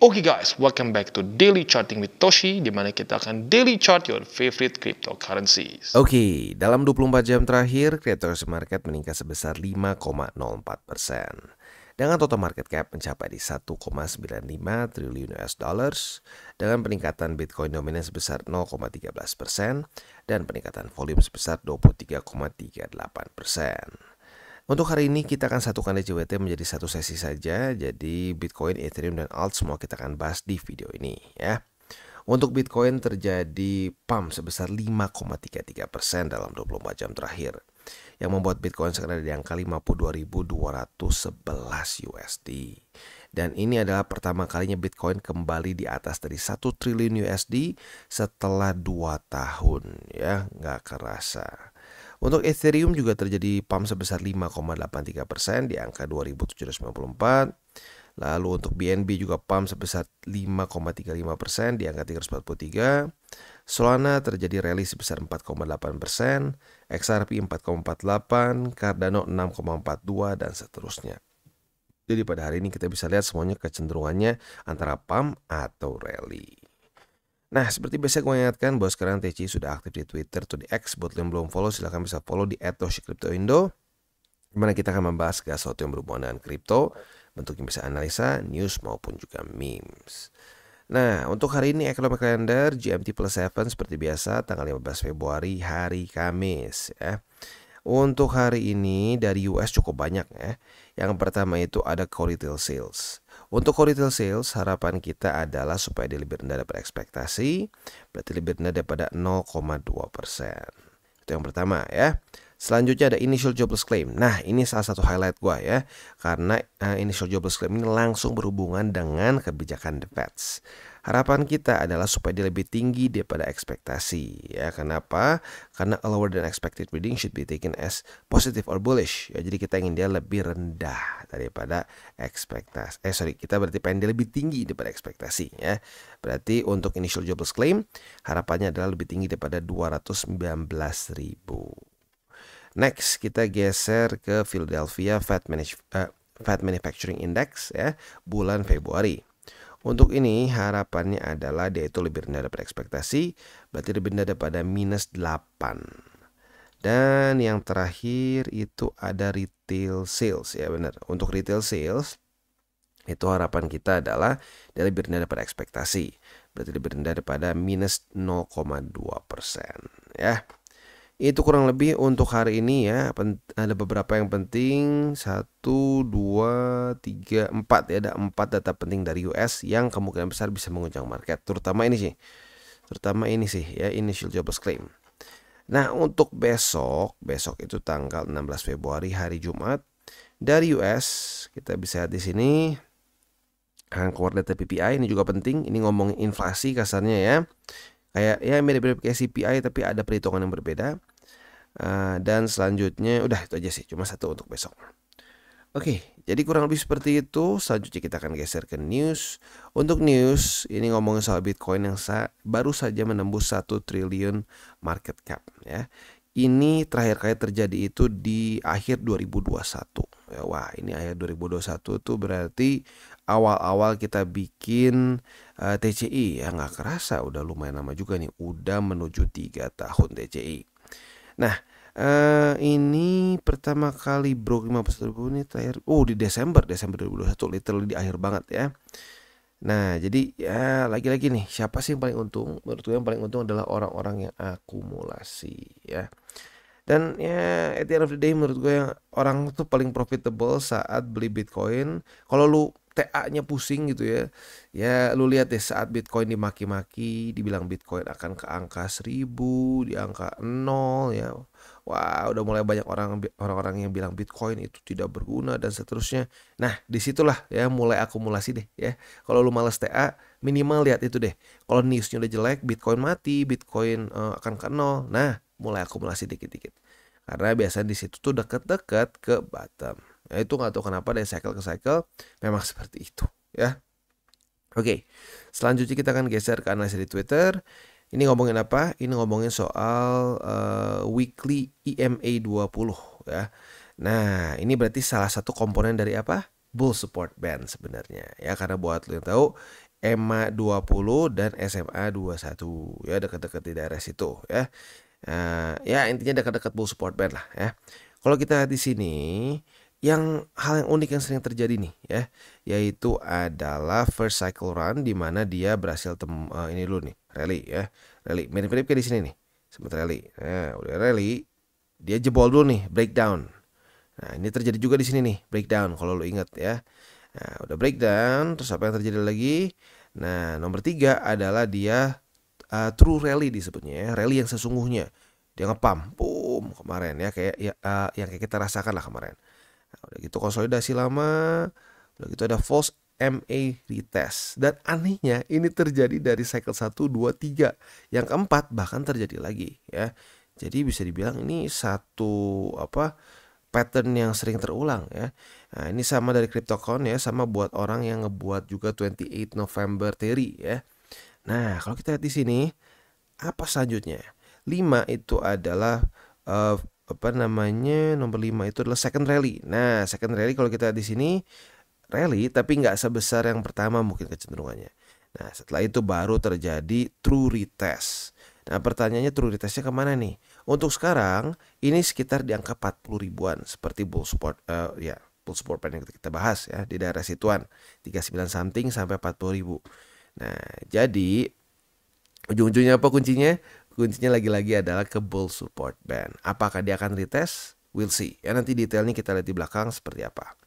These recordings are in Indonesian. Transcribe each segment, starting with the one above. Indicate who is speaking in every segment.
Speaker 1: Oke guys, welcome back to Daily Charting with Toshi, di mana kita akan daily chart your favorite cryptocurrencies.
Speaker 2: Oke, dalam 24 jam terakhir, cryptocurrency market meningkat sebesar 5,04%. Dengan total market cap mencapai di 1,95 triliun US dollars, dengan peningkatan Bitcoin dominan sebesar 0,13% dan peningkatan volume sebesar 23,38%. Untuk hari ini kita akan satukan DCWT menjadi satu sesi saja, jadi Bitcoin, Ethereum, dan Alt semua kita akan bahas di video ini ya. Untuk Bitcoin terjadi pump sebesar 5,33% dalam 24 jam terakhir, yang membuat Bitcoin sekarang di angka 52.211 USD. Dan ini adalah pertama kalinya Bitcoin kembali di atas dari 1 triliun USD setelah 2 tahun ya, nggak kerasa. Untuk Ethereum juga terjadi pump sebesar 5,83% di angka 2.794. Lalu untuk BNB juga pump sebesar 5,35% di angka 343. Solana terjadi rally sebesar 4,8%, XRP 4,48, Cardano 6,42 dan seterusnya. Jadi pada hari ini kita bisa lihat semuanya kecenderungannya antara pump atau rally. Nah, seperti biasa gue ingatkan bahwa sekarang TCI sudah aktif di Twitter atau di X. Buat yang belum follow, silahkan bisa follow di @toshicryptoindo, dimana kita akan membahas segala sesuatu yang berhubungan dengan kripto, bentuknya bisa analisa, news maupun juga memes. Nah, untuk hari ini economic calendar GMT plus 7 seperti biasa tanggal 15 Februari hari Kamis ya. Untuk hari ini dari US cukup banyak ya. Yang pertama itu ada core retail sales. Untuk core retail sales harapan kita adalah supaya dia lebih rendah daripada ekspektasi, berarti lebih rendah daripada 0,2%. Itu yang pertama ya. Selanjutnya ada initial jobless claim. Nah, ini salah satu highlight gua ya, karena initial jobless claim ini langsung berhubungan dengan kebijakan The Fed. Harapan kita adalah supaya dia lebih tinggi daripada ekspektasi ya. Kenapa? Karena a lower than expected reading should be taken as positive or bullish ya. Jadi kita ingin dia lebih rendah daripada ekspektasi. Kita berarti pengen dia lebih tinggi daripada ekspektasi ya. Berarti untuk initial jobless claim harapannya adalah lebih tinggi daripada 219.000. Next kita geser ke Philadelphia Fed Manufacturing Index ya, bulan Februari. Untuk ini harapannya adalah dia itu lebih rendah daripada ekspektasi, berarti lebih rendah daripada -8. Dan yang terakhir itu ada retail sales ya, benar. Untuk retail sales itu harapan kita adalah dia lebih rendah daripada ekspektasi, berarti lebih rendah daripada -0,2% ya. Itu kurang lebih untuk hari ini ya. Ada beberapa yang penting, 1, 2, 3, 4 ya. Ada 4 data penting dari US yang kemungkinan besar bisa menguncang market. Terutama ini sih ya, initial jobless claim. Nah, untuk besok itu tanggal 16 Februari hari Jumat dari US, kita bisa lihat di sini keluar data PPI. Ini juga penting, ini ngomongin inflasi kasarnya ya. Kayak ya mirip-mirip kayak CPI tapi ada perhitungan yang berbeda. Dan selanjutnya udah itu aja sih, cuma satu untuk besok. Oke, jadi kurang lebih seperti itu. Selanjutnya kita akan geser ke news. Untuk news ini ngomongin soal Bitcoin yang baru saja menembus 1 triliun market cap ya. Ini terakhir kali terjadi itu di akhir 2021 ya. Wah, ini akhir 2021 tuh berarti awal-awal kita bikin TCI ya. Nggak kerasa udah lumayan lama juga nih, udah menuju 3 tahun TCI. Nah, ini pertama kali bro 51.000 ini terakhir di Desember 2021, literally di akhir banget ya. Nah, jadi ya lagi-lagi nih, siapa sih yang paling untung? Menurut gue yang paling untung adalah orang-orang yang akumulasi ya. Dan ya at the end of the day menurut gue yang orang tuh paling profitable saat beli Bitcoin. Kalau lu TA-nya pusing gitu ya. Ya lu lihat deh saat Bitcoin dimaki-maki, dibilang Bitcoin akan ke angka 1000, di angka 0 ya. Wah, udah mulai banyak orang-orang yang bilang Bitcoin itu tidak berguna dan seterusnya. Nah, disitulah ya mulai akumulasi deh ya. Kalau lu males TA, minimal lihat itu deh. Kalau newsnya udah jelek, Bitcoin mati, Bitcoin akan ke 0. Nah, mulai akumulasi dikit-dikit. Karena biasanya di situ tuh deket-deket ke bottom. Ya itu nggak tahu kenapa dari cycle ke cycle memang seperti itu ya. Oke, selanjutnya kita akan geser ke analisa di Twitter. Ini ngomongin apa? Ini ngomongin soal weekly EMA 20 ya. Nah, ini berarti salah satu komponen dari apa? Bull support band sebenarnya ya, karena buat lo yang tahu EMA 20 dan SMA 21 ya, dekat-dekat di daerah situ ya. Ya intinya dekat-dekat bull support band lah ya. Kalau kita lihat di sini, hal yang unik yang sering terjadi nih ya, yaitu adalah first cycle run di mana dia berhasil ini dulu nih, rally ya. Rally mirip-mirip kayak di sini nih. Sempat rally. Nah, udah rally, dia jebol dulu nih, breakdown. Nah, ini terjadi juga di sini nih, breakdown kalau lo ingat ya. Nah, udah breakdown, terus apa yang terjadi lagi? Nah, nomor 3 adalah dia true rally disebutnya ya, rally yang sesungguhnya. Dia ngepump, boom kemarin ya, kayak yang kayak kita rasakan lah kemarin. Nah, udah gitu konsolidasi lama, udah gitu ada false MA retest. Dan anehnya ini terjadi dari cycle 1, 2, 3. Yang keempat bahkan terjadi lagi ya. Jadi bisa dibilang ini satu pattern yang sering terulang ya. Nah, ini sama dari CryptoCon ya, sama buat orang yang ngebuat juga 28 November theory ya. Nah, kalau kita lihat di sini, apa selanjutnya? 5 itu adalah nomor 5 itu adalah second rally. Nah, second rally kalau kita lihat di sini rally tapi nggak sebesar yang pertama mungkin kecenderungannya. Nah, setelah itu baru terjadi true retest. Nah, pertanyaannya true retestnya kemana nih? Untuk sekarang ini sekitar di angka 40 ribuan seperti bull support bull support band yang kita bahas ya, di daerah situan 39 something sampai 40 ribu. Nah, jadi ujung-ujungnya apa kuncinya? Kuncinya lagi-lagi adalah ke bull support band. Apakah dia akan retest? We'll see. Ya, nanti detailnya kita lihat di belakang seperti apa.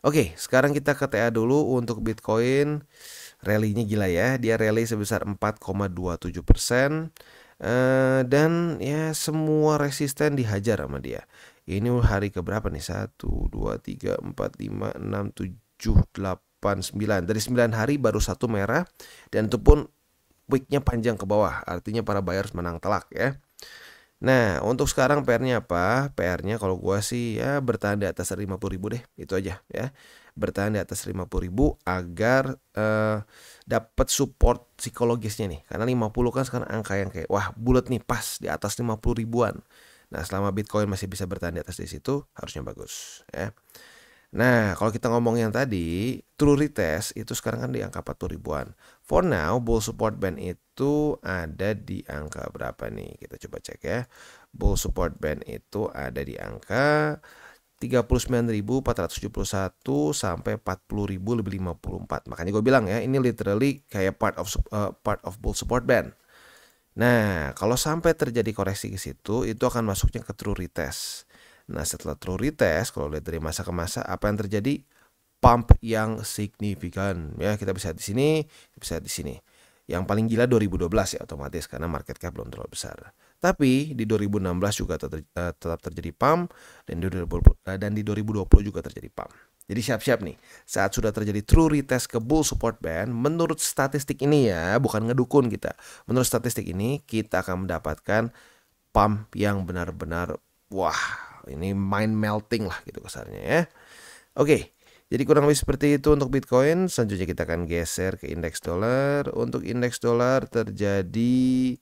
Speaker 2: Oke, sekarang kita ke TA dulu untuk Bitcoin. Rally-nya gila ya, dia rally sebesar 4,27%. Dan ya semua resisten dihajar sama dia. Ini hari keberapa nih? 1, 2, 3, 4, 5, 6, 7, 8, 9. Dari 9 hari baru satu merah. Dan itu pun weeknya panjang ke bawah. Artinya para buyers menang telak ya. Nah, untuk sekarang PR-nya apa? PR-nya kalau gua sih ya bertahan di atas 50.000 deh. Itu aja ya. Bertahan di atas 50.000 agar dapat support psikologisnya nih. Karena 50 kan sekarang angka yang kayak wah bulat nih, pas di atas 50 ribuan. Nah, selama Bitcoin masih bisa bertahan di atas di situ, harusnya bagus ya. Nah, kalau kita ngomong yang tadi, true retest itu sekarang kan di angka 40 ribuan. For now, bull support band itu ada di angka berapa nih? Kita coba cek ya. Bull support band itu ada di angka 39.471 sampai 40.054. Makanya gue bilang ya, ini literally kayak part of bull support band. Nah, kalau sampai terjadi koreksi ke situ, itu akan masuknya ke true retest. Nah, setelah true retest, kalau lihat dari masa ke masa, apa yang terjadi? Pump yang signifikan. Ya, kita bisa di sini, bisa di sini. Yang paling gila 2012 ya otomatis karena market cap belum terlalu besar. Tapi di 2016 juga tetap terjadi pump dan di 2020 juga terjadi pump. Jadi siap-siap nih, saat sudah terjadi true retest ke bull support band, menurut statistik ini ya, bukan ngedukun kita. Menurut statistik ini, kita akan mendapatkan pump yang benar-benar wah, ini mind melting lah gitu kasarnya ya. Oke, jadi kurang lebih seperti itu untuk Bitcoin. Selanjutnya kita akan geser ke indeks dolar. Untuk indeks dolar terjadi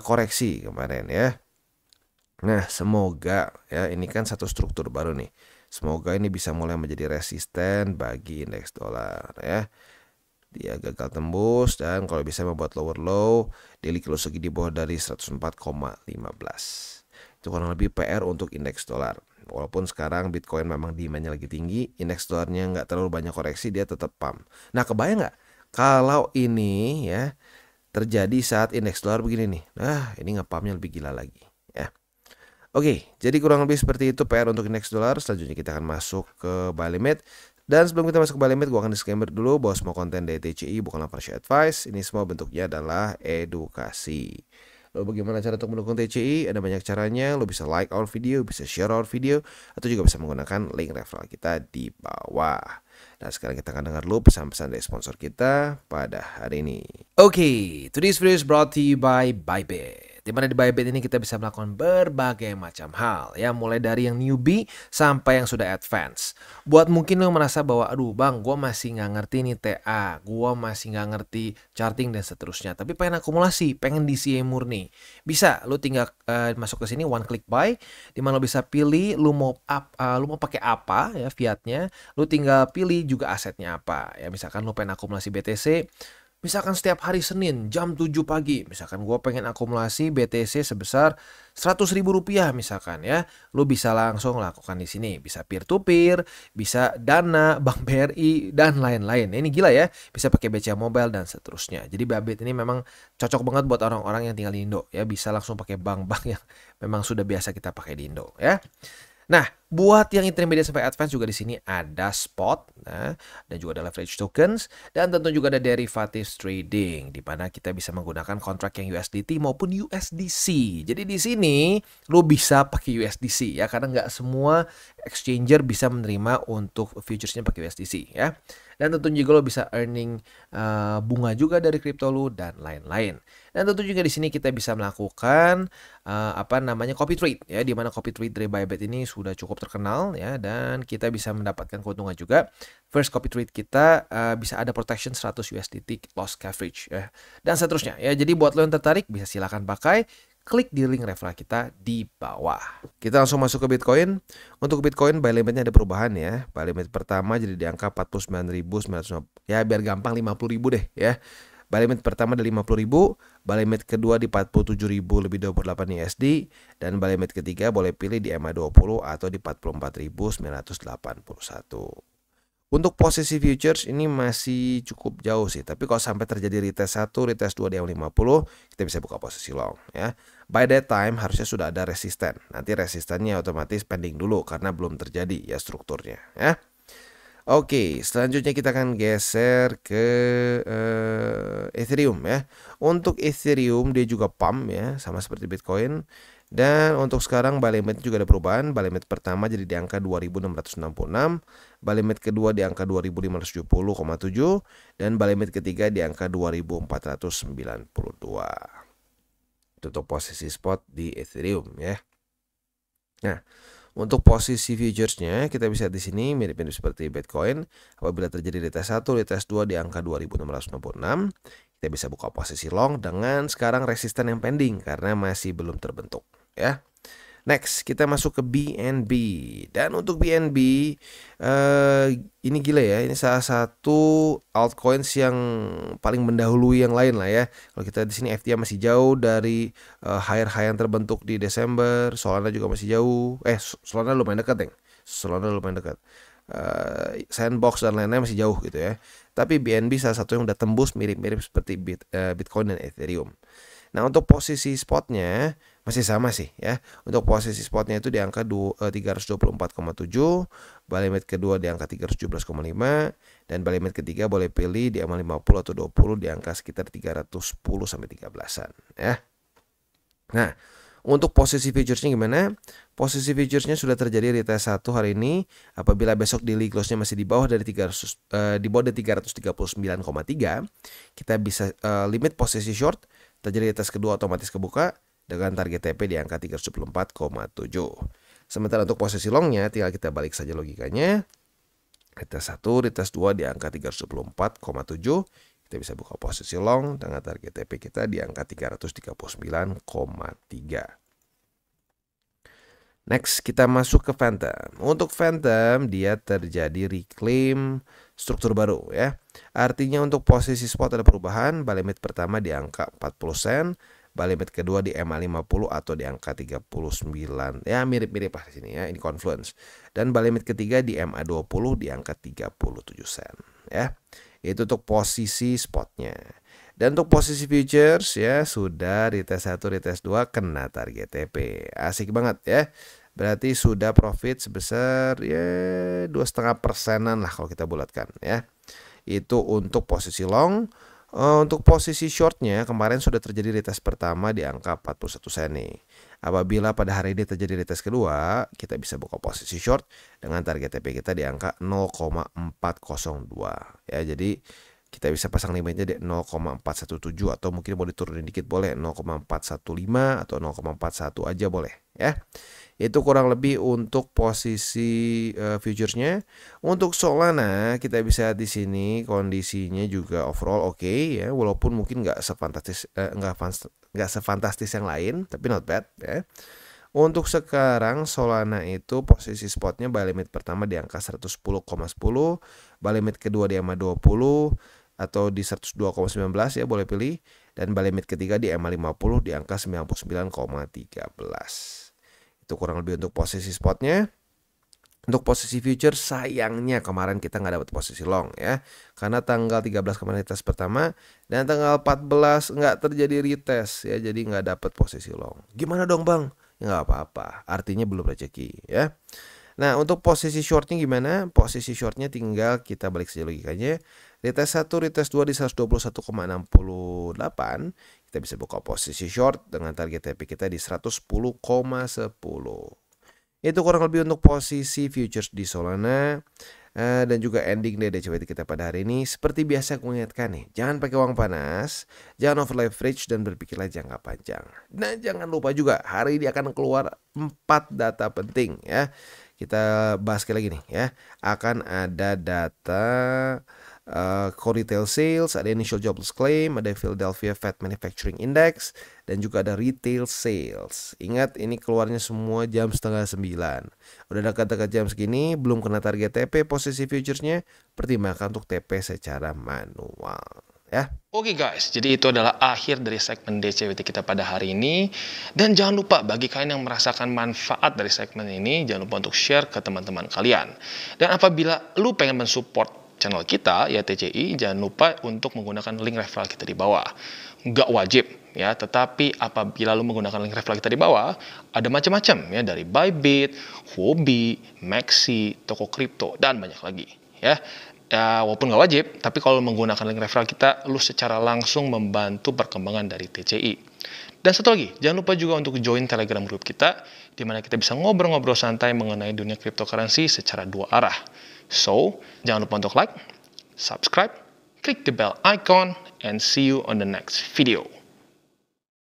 Speaker 2: koreksi kemarin ya. Nah, semoga ya ini kan satu struktur baru nih. Semoga ini bisa mulai menjadi resisten bagi indeks dolar ya. Dia gagal tembus dan kalau bisa membuat lower low, daily close lagi di bawah dari 104,15. Itu kurang lebih PR untuk indeks dolar. Walaupun sekarang Bitcoin memang demandnya lagi tinggi, indeks dolarnya nggak terlalu banyak koreksi, dia tetap pump. Nah, kebayang nggak kalau ini ya terjadi saat indeks dolar begini nih? Nah, ini ngepumpnya lebih gila lagi ya. Oke, jadi kurang lebih seperti itu PR untuk indeks dolar. Selanjutnya kita akan masuk ke buy limit. Dan sebelum kita masuk ke buy limit, gue akan disclaimer dulu bahwa semua konten dari TCI bukanlah financial advice. Ini semua bentuknya adalah edukasi. Lalu bagaimana cara untuk mendukung TCI? Ada banyak caranya. Lo bisa like our video, bisa share our video, atau juga bisa menggunakan link referral kita di bawah. Nah, sekarang kita akan dengar dulu pesan-pesan dari sponsor kita pada hari ini. Oke, today's video is brought to you by Bybit. Dimana di Bybit ini kita bisa melakukan berbagai macam hal ya, mulai dari yang newbie sampai yang sudah advance. Buat mungkin lo merasa bahwa aduh bang, gue masih nggak ngerti nih TA, gue masih nggak ngerti charting dan seterusnya, tapi pengen akumulasi, pengen DCA murni, bisa lo tinggal masuk ke sini one click buy, dimana lo bisa pilih lo mau pakai apa ya fiatnya, lo tinggal pilih juga asetnya apa ya. Misalkan lo pengen akumulasi BTC, misalkan setiap hari Senin jam 7 pagi, misalkan gue pengen akumulasi BTC sebesar 100.000 rupiah misalkan ya, lu bisa langsung lakukan di sini. Bisa peer to peer, bisa Dana, Bank BRI dan lain-lain. Ini gila ya, bisa pakai BCA Mobile dan seterusnya. Jadi Bybit ini memang cocok banget buat orang-orang yang tinggal di Indo ya, bisa langsung pakai bank-bank yang memang sudah biasa kita pakai di Indo ya. Nah, buat yang intermediate sampai advance juga di sini ada spot, nah, dan juga ada leverage tokens, dan tentu juga ada derivatives trading, di mana kita bisa menggunakan kontrak yang USDT maupun USDC. Jadi di sini lo bisa pakai USDC ya, karena nggak semua exchanger bisa menerima untuk futuresnya pakai USDC ya. Dan tentu juga lo bisa earning bunga juga dari kripto lo dan lain-lain. Dan tentu juga di sini kita bisa melakukan copy trade ya, di mana copy trade dari Bybit ini sudah cukup terkenal ya, dan kita bisa mendapatkan keuntungan juga. First copy trade kita bisa ada protection 100 USDT loss coverage ya, dan seterusnya ya. Jadi buat lo yang tertarik bisa silakan pakai, klik di link referral kita di bawah. Kita langsung masuk ke Bitcoin. Untuk Bitcoin buy limitnya ada perubahan ya. Buy limit pertama jadi di angka 49.900 ya, biar gampang 50.000 deh ya. Buy limit pertama di 50.000, buy limit kedua di 47.000 lebih 28 USD, dan buy limit ketiga boleh pilih di MA20 atau di 44.981. Untuk posisi futures ini masih cukup jauh sih, tapi kalau sampai terjadi retest 1, retest 2 di M50, kita bisa buka posisi long ya. By that time harusnya sudah ada resisten. Nanti resistennya otomatis pending dulu karena belum terjadi ya strukturnya ya. Oke, selanjutnya kita akan geser ke Ethereum ya. Untuk Ethereum dia juga pump ya, sama seperti Bitcoin. Dan untuk sekarang buy limit juga ada perubahan. Buy limit pertama jadi di angka 2.666, buy limit kedua di angka 2.570,7, dan buy limit ketiga di angka 2.492. Tutup posisi spot di Ethereum ya. Nah, untuk posisi futuresnya kita bisa di sini mirip-mirip seperti Bitcoin. Apabila terjadi retest 1, retest 2 di angka 2.666, kita bisa buka posisi long dengan sekarang resisten yang pending karena masih belum terbentuk ya. Next, kita masuk ke BNB. Dan untuk BNB ini gila ya, ini salah satu altcoins yang paling mendahului yang lain lah ya. Kalau kita di sini FTM masih jauh dari high yang terbentuk di Desember. Solana juga masih jauh. Solana lumayan dekat, Solana lumayan dekat. Sandbox dan lain-lain masih jauh gitu ya. Tapi BNB salah satu yang udah tembus mirip-mirip seperti Bitcoin dan Ethereum. Nah, untuk posisi spotnya masih sama sih ya. Untuk posisi spotnya itu di angka 324,7, buy limit kedua di angka 317,5, dan buy limit ketiga boleh pilih di MA50 atau 20 di angka sekitar 310 sampai 13-an ya. Nah, untuk posisi futuresnya gimana? Posisi futuresnya sudah terjadi retest 1 hari ini. Apabila besok daily close-nya masih di bawah dari 339,3, kita bisa limit posisi short. Terjadi retest kedua otomatis kebuka dengan target TP di angka 374,7. Sementara untuk posisi longnya tinggal kita balik saja logikanya. Retest 1, retest 2 di angka 374,7. Kita bisa buka posisi long dengan target TP kita di angka 339,3. Next, kita masuk ke Phantom. Untuk Phantom, dia terjadi reclaim struktur baru ya. Artinya untuk posisi spot ada perubahan. Buy limit pertama di angka 40 sen, buy limit kedua di MA50 atau di angka 39. Ya, mirip-mirip lah di sini ya, ini Confluence. Dan buy limit ketiga di MA20 di angka 37 sen ya. Itu untuk posisi spotnya. Dan untuk posisi futures ya sudah retest 1, retest 2 kena target TP. Asik banget ya. Berarti sudah profit sebesar ya 2,5%-an lah kalau kita bulatkan ya. Itu untuk posisi long. Untuk posisi shortnya kemarin sudah terjadi retest pertama di angka 41 sen nih. Apabila pada hari ini terjadi retest kedua, kita bisa buka posisi short dengan target TP kita di angka 0,402 ya. Jadi kita bisa pasang limitnya di 0,417 atau mungkin mau diturunin dikit boleh 0,415 atau 0,41 aja boleh ya. Itu kurang lebih untuk posisi futuresnya. Untuk Solana kita bisa di sini kondisinya juga overall oke ya, walaupun mungkin nggak sefantastis yang lain, tapi not bad ya. Untuk sekarang Solana itu posisi spotnya buy limit pertama di angka 110,10, buy limit kedua di EMA 20 atau di 102,19 ya boleh pilih, dan buy limit ketiga di EMA 50 di angka 99,13. Itu kurang lebih untuk posisi spotnya. Untuk posisi future sayangnya kemarin kita nggak dapat posisi long ya, karena tanggal 13 kemarin retest pertama dan tanggal 14 nggak terjadi retest ya, jadi nggak dapat posisi long. Gimana dong bang? Ya nggak apa-apa, artinya belum rezeki ya. Nah untuk posisi shortnya gimana? Posisi shortnya tinggal kita balik saja logikanya. Retest 1, retest 2 di 121,68, kita bisa buka posisi short dengan target TP kita di 110,10. Itu kurang lebih untuk posisi futures di Solana. Dan juga ending dari DCWT kita pada hari ini. Seperti biasa aku ingatkan nih, jangan pakai uang panas, jangan over leverage, dan berpikirlah jangka panjang. Dan jangan lupa juga hari ini akan keluar 4 data penting ya. Kita bahas sekali lagi nih ya. Akan ada data core retail sales, ada initial jobless claim, ada Philadelphia Fed Manufacturing Index, dan juga ada retail sales. Ingat ini keluarnya semua jam 8:30. Udah dekat-dekat jam segini, belum kena target TP posisi futuresnya, pertimbangkan untuk TP secara manual ya.
Speaker 1: Oke guys, jadi itu adalah akhir dari segmen DCWT kita pada hari ini. Dan jangan lupa bagi kalian yang merasakan manfaat dari segmen ini, jangan lupa untuk share ke teman-teman kalian. Dan apabila lu pengen mensupport channel kita ya TCI, jangan lupa untuk menggunakan link referral kita di bawah. Nggak wajib ya, tetapi apabila lu menggunakan link referral kita di bawah, ada macam-macam ya, dari Bybit, Huobi, Maxi, toko kripto, dan banyak lagi ya. Ya, walaupun nggak wajib, tapi kalau menggunakan link referral kita, lu secara langsung membantu perkembangan dari TCI. Dan satu lagi, jangan lupa juga untuk join Telegram group kita, di mana kita bisa ngobrol-ngobrol santai mengenai dunia cryptocurrency secara dua arah. So, jangan lupa untuk like, subscribe, click the bell icon, and see you on the next video.